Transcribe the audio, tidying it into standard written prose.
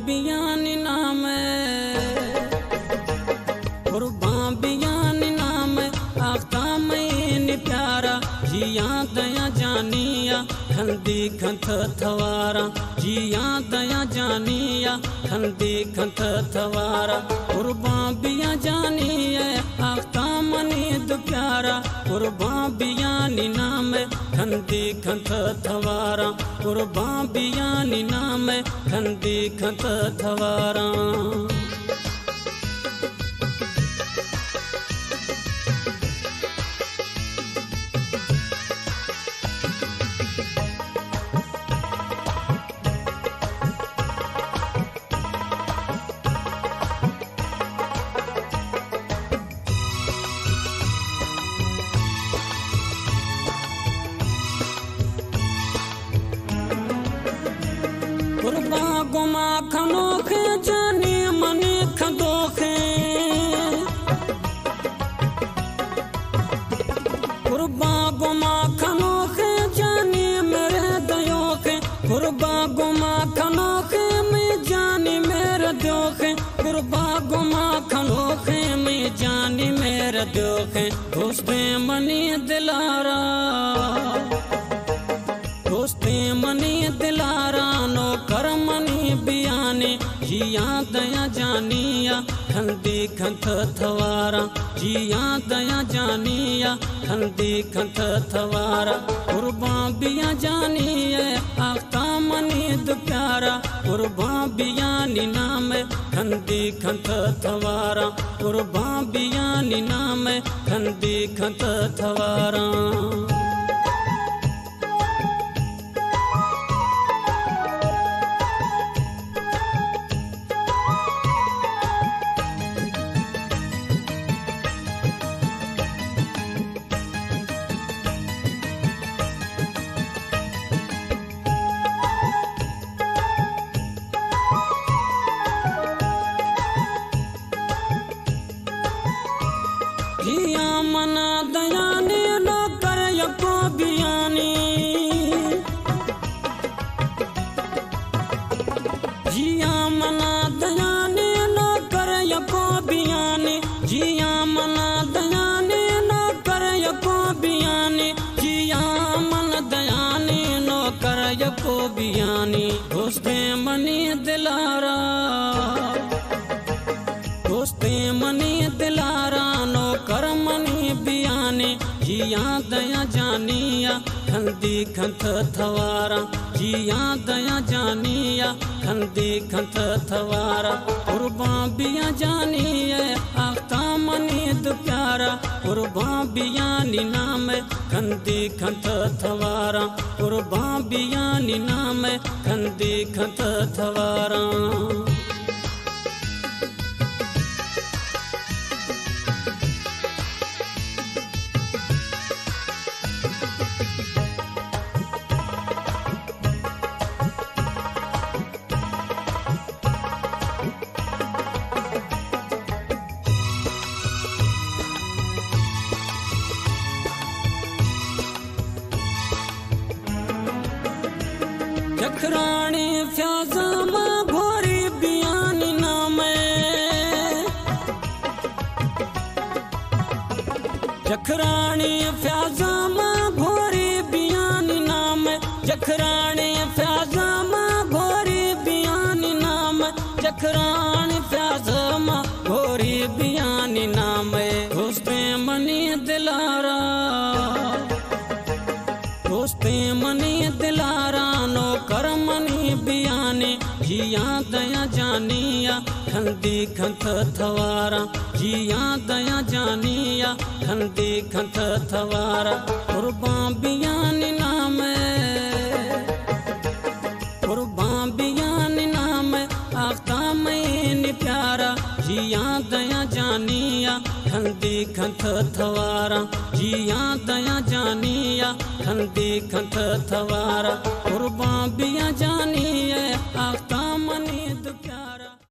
बियान नाम कुर्बान बियान नाम आख्ता में प्यारा जिया दया जानिया खंदी खंत थवारा जिया दया जानिया खंदी खंत थवारा कुर्बान बिया जानिया आख्ता मनी दु प्यारा कुर्बान बियानी नाम खंदी खंत थवारा कुर्बान बियानी नाम खंदी खंत थवारा। कुर्बा गुमा खनोखे जाने मने खदोखे कुर्बा गुमा खनोखे जाने मेरे दयोखे कुर्बा गुमा खनोखे में जाने मेरे दोखे कुर्बा गुमा खनोखे में जाने मेरे दोखे दोस्ते मनी दिलारा दोस्ते मनी दिलारा नो कर मनी बियाने जिया दया जानिया खंदी खंत थवारा जिया दया जानिया खंदी खंत थवारा कुर्बान बिया जानिया आख्ता मनी दु प्यारा कुर्बान बियानी नाम खंदी खंत थवारा कुर्बान बियानी नाम खंदी खंत थवारा। जिया मना दयानी नो कर यको बियानी जिया मना दयानी नो कर यको बियानी जिया मना दयानी नो कर यको बियानी जिया मन दयानी नो कर यको बियानी दोस्ते मनी दिलारा दोस्ते मनी दिलारा नो कर मनी बियाने जिया दया जानिया खंदी खंत थवारा जिया दया जानिया खंदी खंत थवारा कुर्बान बिया जानिया आख्ता मनी दु प्यारा कुर्बान बियानी नाम खंदी खंत थवारा कुर्बान बियानी नाम खंदी खंत थवारा। जखरानी फ्याज़मा भोरी बियानी नाम जखरानी फ्याज़मा भोरी बियानी नाम जखरानी फ्याज़मा भोरी बियानी नाम जखरानी फ्याज़मा भोरी बियानी नाम दोस्ते मनी दिलारा दोस्ते मनी दिलारा नो कर मनी बियाने जिया दया जानिया खंदी खंत थवारा जिया दया जानिया खंदी खंत थवारा कुर्बान बियानी नाम कुर्बान बियानी नाम आख्ता में प्यारा जिया दया जानिया खंदी खंत थवारा जिया दया जानिया खंदी खंत थवारा कुर्बान बिया जानिया आख्ता मनी दु प्यारा।